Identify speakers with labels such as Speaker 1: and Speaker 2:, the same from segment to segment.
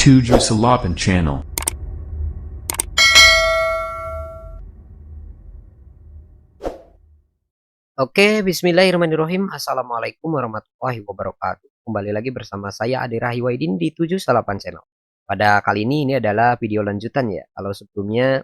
Speaker 1: Tujusalapan Channel.
Speaker 2: Oke, bismillahirrahmanirrahim. Assalamualaikum warahmatullahi wabarakatuh. Kembali lagi bersama saya Ade Rahiwaidin di 78 Channel. Pada kali ini adalah video lanjutan ya. Kalau sebelumnya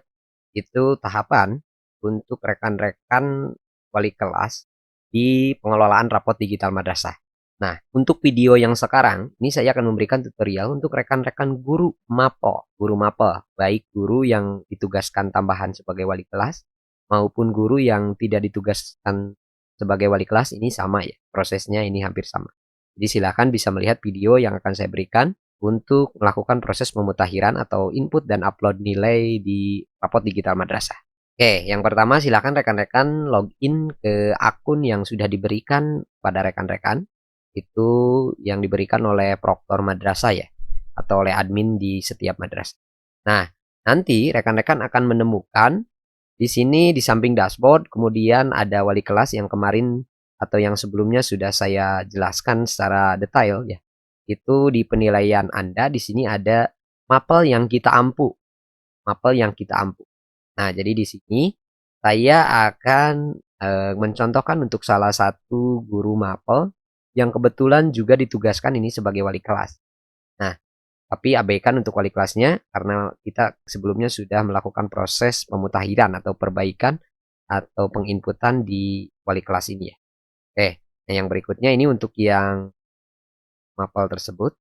Speaker 2: itu tahapan untuk rekan-rekan wali kelas di pengelolaan rapot digital madrasah. Nah, untuk video yang sekarang, ini saya akan memberikan tutorial untuk rekan-rekan guru mapel, baik guru yang ditugaskan tambahan sebagai wali kelas maupun guru yang tidak ditugaskan sebagai wali kelas. Ini sama ya, prosesnya ini hampir sama. Jadi silakan bisa melihat video yang akan saya berikan untuk melakukan proses pemutakhiran atau input dan upload nilai di rapot digital madrasah. Oke, yang pertama silakan rekan-rekan login ke akun yang sudah diberikan pada rekan-rekan. Itu yang diberikan oleh proktor madrasah ya, atau oleh admin di setiap madrasah. Nah, nanti rekan-rekan akan menemukan di sini di samping dashboard, kemudian ada wali kelas yang kemarin atau yang sebelumnya sudah saya jelaskan secara detail ya. Itu di penilaian Anda di sini ada mapel yang kita ampu. Mapel yang kita ampu. Nah, jadi di sini saya akan mencontohkan untuk salah satu guru mapel yang kebetulan juga ditugaskan ini sebagai wali kelas. Nah, tapi abaikan untuk wali kelasnya karena kita sebelumnya sudah melakukan proses pemutakhiran atau perbaikan atau penginputan di wali kelas ini ya. Oke, nah yang berikutnya ini untuk yang mapel tersebut.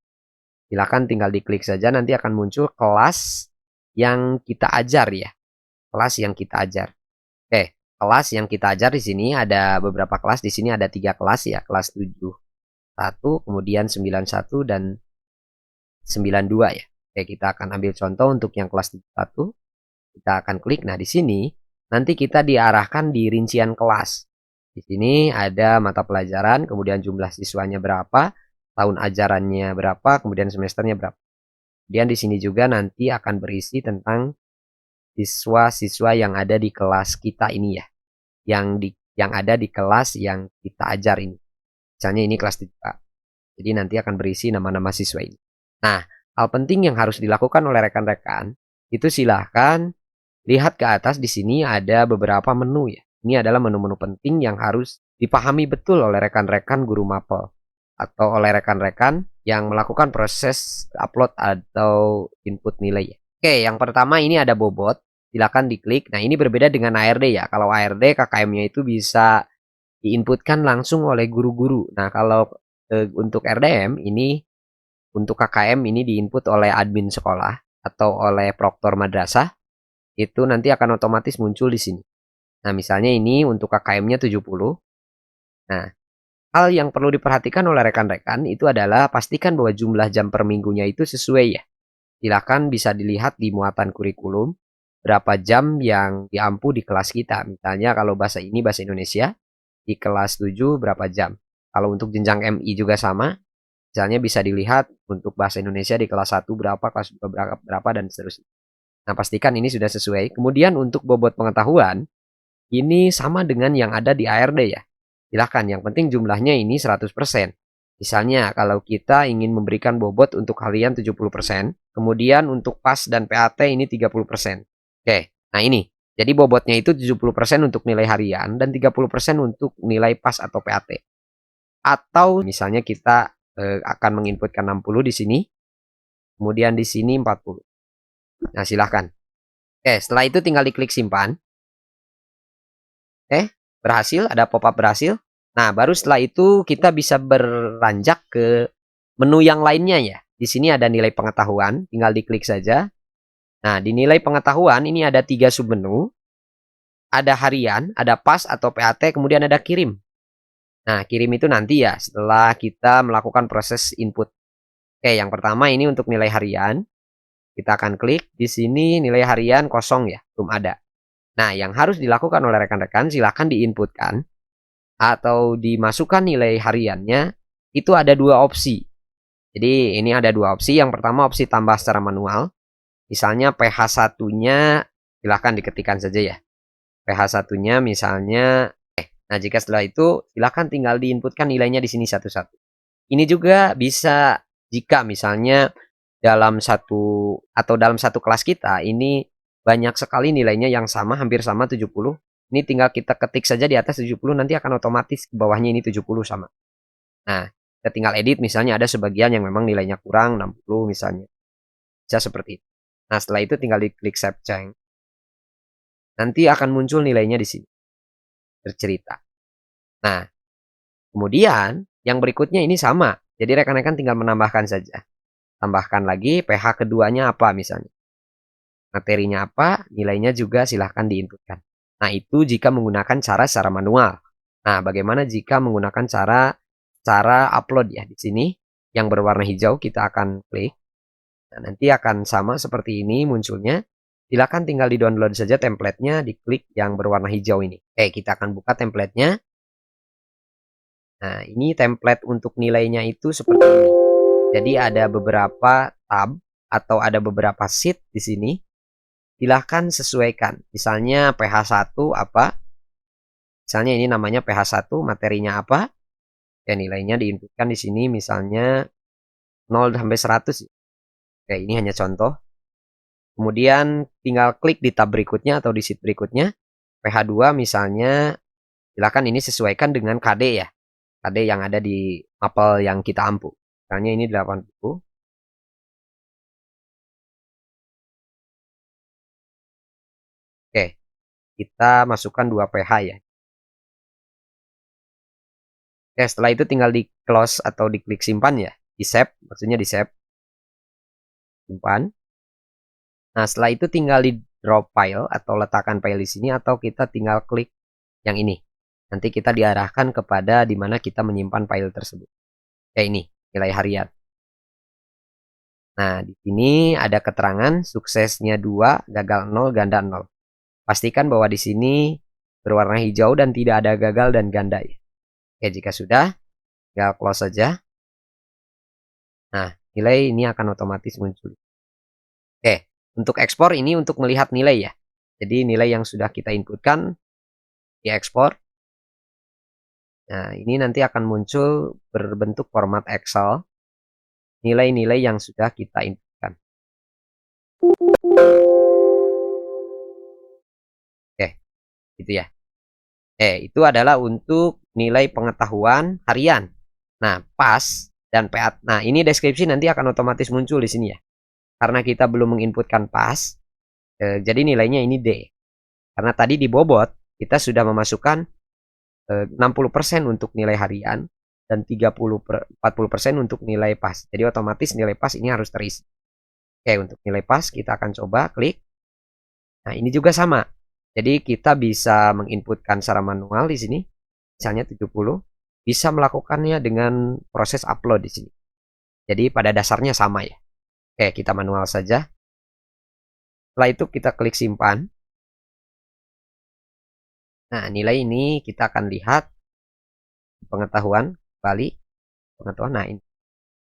Speaker 2: Silakan tinggal diklik saja, nanti akan muncul kelas yang kita ajar ya. Kelas yang kita ajar. Oke, kelas yang kita ajar di sini ada beberapa kelas. Di sini ada 3 kelas ya, kelas 71, kemudian 91 dan 92 ya. Oke, kita akan ambil contoh untuk yang kelas 1. Kita akan klik. Nah, di sini nanti kita diarahkan di rincian kelas. Di sini ada mata pelajaran, kemudian jumlah siswanya berapa, tahun ajarannya berapa, kemudian semesternya berapa. Kemudian di sini juga nanti akan berisi tentang siswa-siswa yang ada di kelas kita ini ya. Yang ada di kelas yang kita ajar ini. Misalnya ini kelas 3. Jadi nanti akan berisi nama-nama siswa ini. Nah, hal penting yang harus dilakukan oleh rekan-rekan itu silahkan lihat ke atas. Di sini ada beberapa menu ya. Ini adalah menu-menu penting yang harus dipahami betul oleh rekan-rekan guru mapel atau oleh rekan-rekan yang melakukan proses upload atau input nilai ya. Oke, yang pertama ini ada bobot. Silakan diklik. Nah, ini berbeda dengan ARD ya. Kalau ARD KKM-nya itu bisa diinputkan langsung oleh guru-guru. Nah, kalau untuk RDM ini, untuk KKM ini diinput oleh admin sekolah atau oleh proktor madrasah, itu nanti akan otomatis muncul di sini. Nah, misalnya ini untuk KKM-nya 70. Nah, hal yang perlu diperhatikan oleh rekan-rekan itu adalah pastikan bahwa jumlah jam per minggunya itu sesuai ya. Silakan bisa dilihat di muatan kurikulum berapa jam yang diampu di kelas kita. Misalnya kalau bahasa ini bahasa Indonesia di kelas 7 berapa jam. Kalau untuk jenjang MI juga sama. Misalnya bisa dilihat untuk bahasa Indonesia di kelas 1 berapa, kelas 2 berapa, dan seterusnya. Nah, pastikan ini sudah sesuai. Kemudian untuk bobot pengetahuan, ini sama dengan yang ada di ARD ya. Silahkan, yang penting jumlahnya ini 100%. Misalnya kalau kita ingin memberikan bobot untuk harian 70%, kemudian untuk PAS dan PAT ini 30%. Oke, nah ini. Jadi bobotnya itu 70% untuk nilai harian dan 30% untuk nilai PAS atau PAT. Atau misalnya kita akan menginputkan 60 di sini, kemudian di sini 40. Nah, silahkan. Oke, setelah itu tinggal diklik simpan. Berhasil, ada pop-up berhasil. Nah, baru setelah itu kita bisa beranjak ke menu yang lainnya ya. Di sini ada nilai pengetahuan, tinggal diklik saja. Nah, di nilai pengetahuan ini ada 3 submenu. Ada harian, ada PAS atau PAT, kemudian ada kirim. Nah, kirim itu nanti ya setelah kita melakukan proses input. Oke, yang pertama ini untuk nilai harian. Kita akan klik. Di sini nilai harian kosong ya, belum ada. Nah, yang harus dilakukan oleh rekan-rekan silahkan diinputkan atau dimasukkan nilai hariannya. Itu ada 2 opsi. Jadi ini ada 2 opsi. Yang pertama opsi tambah secara manual. Misalnya PH1-nya silahkan diketikkan saja ya. PH1-nya misalnya nah, jika setelah itu silahkan tinggal diinputkan nilainya di sini satu-satu. Ini juga bisa jika misalnya dalam satu kelas kita ini banyak sekali nilainya yang sama, hampir sama 70. Ini tinggal kita ketik saja di atas 70, nanti akan otomatis ke bawahnya ini 70 sama. Nah, kita tinggal edit, misalnya ada sebagian yang memang nilainya kurang 60 misalnya. Bisa seperti itu. Nah, setelah itu tinggal diklik save change. Nanti akan muncul nilainya di sini. Tercerita. Nah, kemudian yang berikutnya ini sama. Jadi rekan-rekan tinggal menambahkan saja. Tambahkan lagi pH keduanya apa misalnya. Materinya apa, nilainya juga silahkan diinputkan. Nah, itu jika menggunakan cara secara manual. Nah, bagaimana jika menggunakan cara upload ya di sini yang berwarna hijau kita akan klik. Nah, nanti akan sama seperti ini munculnya. Silakan tinggal di-download saja template-nya, diklik yang berwarna hijau ini. Oke, kita akan buka template-nya. Nah, ini template untuk nilainya itu seperti ini. Jadi ada beberapa tab atau ada beberapa sheet di sini. Silahkan sesuaikan. Misalnya pH 1 apa? Misalnya ini namanya pH 1, materinya apa? Ya, nilainya diinputkan di sini misalnya 0 sampai 100. Oke, ini hanya contoh. Kemudian tinggal klik di tab berikutnya atau di sheet berikutnya. pH 2 misalnya, silakan ini sesuaikan dengan KD ya. KD yang ada di mapel yang kita ampu. Misalnya ini 80. Oke, kita masukkan 2 pH ya. Oke, setelah itu tinggal di close atau diklik simpan ya. Di save, maksudnya di save. Simpan. Nah, setelah itu tinggal di drop file atau letakkan file di sini atau kita tinggal klik yang ini. Nanti kita diarahkan kepada di mana kita menyimpan file tersebut. Kayak ini, nilai harian. Nah, di sini ada keterangan suksesnya 2, gagal 0, ganda 0. Pastikan bahwa di sini berwarna hijau dan tidak ada gagal dan ganda ya. Oke, jika sudah, tinggal close saja. Nah, nilai ini akan otomatis muncul. Oke, untuk ekspor ini untuk melihat nilai ya. Jadi nilai yang sudah kita inputkan diekspor. Nah, ini nanti akan muncul berbentuk format Excel. Nilai-nilai yang sudah kita inputkan. Oke, gitu ya. Itu adalah untuk nilai pengetahuan harian. Nah, PAS dan PA. Nah, ini deskripsi nanti akan otomatis muncul di sini ya. Karena kita belum menginputkan PAS, jadi nilainya ini D. Karena tadi di bobot kita sudah memasukkan 60% untuk nilai harian dan 40% untuk nilai PAS. Jadi otomatis nilai PAS ini harus terisi. Oke, untuk nilai PAS kita akan coba klik. Nah, ini juga sama. Jadi kita bisa menginputkan secara manual di sini, misalnya 70, bisa melakukannya dengan proses upload di sini. Jadi pada dasarnya sama ya. Oke, kita manual saja. Setelah itu kita klik simpan. Nah, nilai ini kita akan lihat pengetahuan kembali pengetahuan. Nah, ini.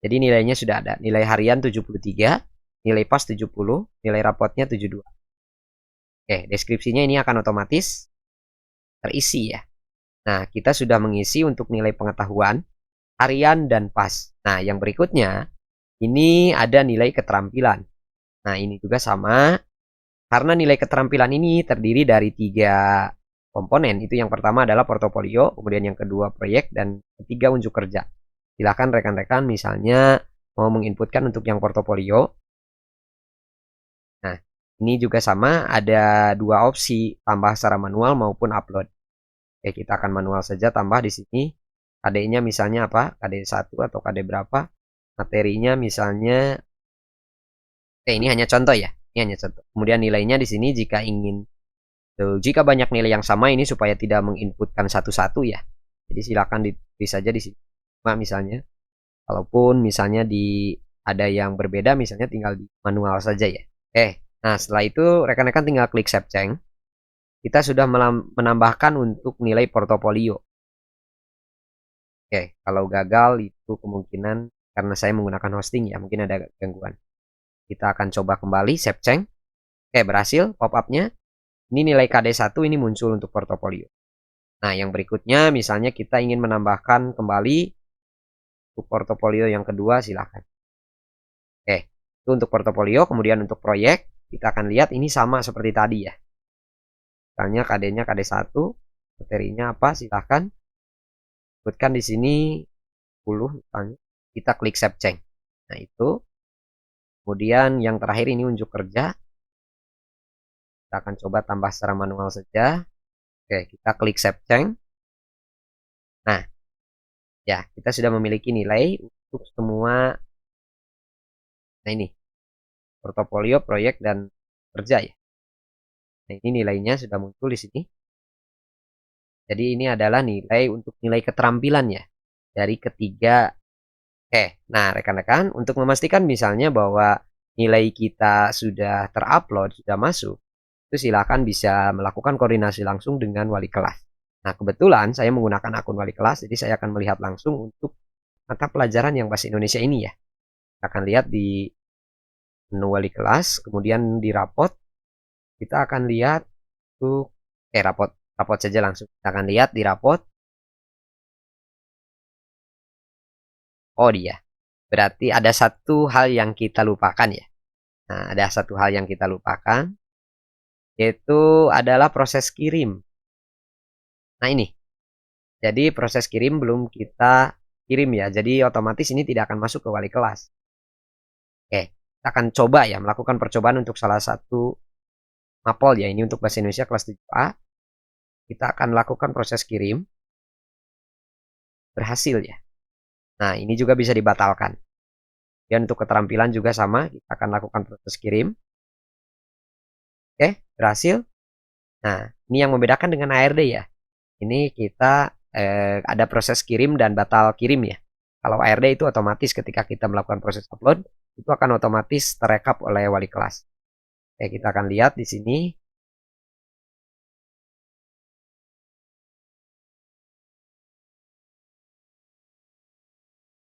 Speaker 2: Jadi nilainya sudah ada. Nilai harian 73, nilai PAS 70, nilai rapotnya 72. Oke, deskripsinya ini akan otomatis terisi ya. Nah, kita sudah mengisi untuk nilai pengetahuan, harian, dan PAS. Nah, yang berikutnya, ini ada nilai keterampilan. Nah, ini juga sama. Karena nilai keterampilan ini terdiri dari 3 komponen. Itu yang pertama adalah portofolio, kemudian yang kedua proyek, dan ketiga unjuk kerja. Silakan rekan-rekan misalnya mau menginputkan untuk yang portofolio. Nah, ini juga sama, ada 2 opsi, tambah secara manual maupun upload. Oke, kita akan manual saja tambah di sini. KD-nya misalnya apa? KD 1 atau KD berapa? Materinya misalnya ini hanya contoh ya. Ini hanya contoh. Kemudian nilainya di sini jika ingin jika banyak nilai yang sama ini supaya tidak menginputkan satu-satu ya. Jadi silakan ditulis saja di sini. Nah, misalnya kalaupun misalnya ada yang berbeda misalnya tinggal di manual saja ya. Nah setelah itu rekan-rekan tinggal klik save change. Kita sudah menambahkan untuk nilai portofolio. Oke, kalau gagal itu kemungkinan karena saya menggunakan hosting ya, mungkin ada gangguan. Kita akan coba kembali save change. Oke, berhasil pop-up-nya. Ini nilai KD1 ini muncul untuk portofolio. Nah, yang berikutnya misalnya kita ingin menambahkan kembali untuk portofolio yang kedua, silahkan. Oke, Itu untuk portofolio. Kemudian untuk proyek, kita akan lihat ini sama seperti tadi ya. Misalnya KD-nya KD1, materinya apa? Silahkan sebutkan di sini 10 misalnya. Kita klik save change. Nah, itu. Kemudian yang terakhir ini unjuk kerja. Kita akan coba tambah secara manual saja. Oke, kita klik save change. Nah, ya, kita sudah memiliki nilai untuk semua. Nah, ini portofolio, proyek, dan kerja ya. Nah, ini nilainya sudah muncul di sini. Jadi ini adalah nilai untuk nilai keterampilan ya dari ketiga. Oke, nah rekan-rekan, untuk memastikan misalnya bahwa nilai kita sudah terupload, sudah masuk, itu silakan bisa melakukan koordinasi langsung dengan wali kelas. Nah, kebetulan saya menggunakan akun wali kelas, jadi saya akan melihat langsung untuk mata pelajaran yang bahasa Indonesia ini ya. Kita akan lihat di menu wali kelas, kemudian di rapot, kita akan lihat untuk rapot saja langsung. Kita akan lihat di rapot. Oh dia, berarti ada satu hal yang kita lupakan ya. Nah, ada satu hal yang kita lupakan, yaitu adalah proses kirim. Nah ini, jadi proses kirim belum kita kirim ya, jadi otomatis ini tidak akan masuk ke wali kelas. Oke, kita akan coba ya melakukan percobaan untuk salah satu mapel ya, ini untuk bahasa Indonesia kelas 7A. Kita akan lakukan proses kirim. Berhasil ya. Nah, ini juga bisa dibatalkan. Dan untuk keterampilan juga sama, kita akan lakukan proses kirim. Oke, berhasil. Nah, ini yang membedakan dengan ARD ya. Ini kita ada proses kirim dan batal kirim ya. Kalau ARD itu otomatis ketika kita melakukan proses upload, itu akan otomatis terekap oleh wali kelas. Oke, kita akan lihat di sini.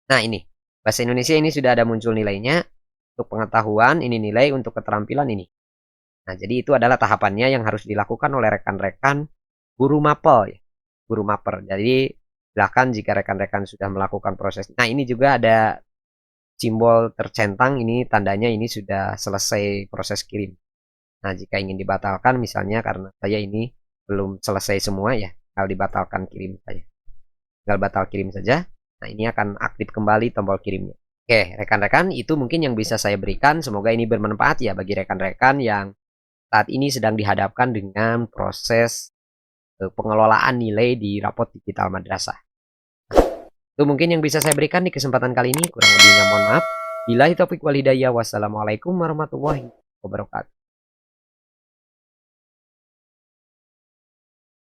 Speaker 2: Nah, ini. Bahasa Indonesia ini sudah ada muncul nilainya. Untuk pengetahuan, ini nilai. Untuk keterampilan ini. Nah, jadi itu adalah tahapannya yang harus dilakukan oleh rekan-rekan guru mapel ya. Guru maper. Jadi silakan jika rekan-rekan sudah melakukan proses. Nah, ini juga ada simbol tercentang, ini tandanya ini sudah selesai proses kirim. Nah, jika ingin dibatalkan misalnya karena saya ini belum selesai semua ya, tinggal dibatalkan kirim saja. Tinggal batal kirim saja. Nah, ini akan aktif kembali tombol kirimnya. Oke, rekan-rekan, itu mungkin yang bisa saya berikan. Semoga ini bermanfaat ya bagi rekan-rekan yang saat ini sedang dihadapkan dengan proses pengelolaan nilai di rapot digital madrasah. Itu mungkin yang bisa saya berikan di kesempatan kali ini. Kurang lebihnya mohon maaf. Billahi taufik wal hidayah. Wassalamualaikum warahmatullahi wabarakatuh.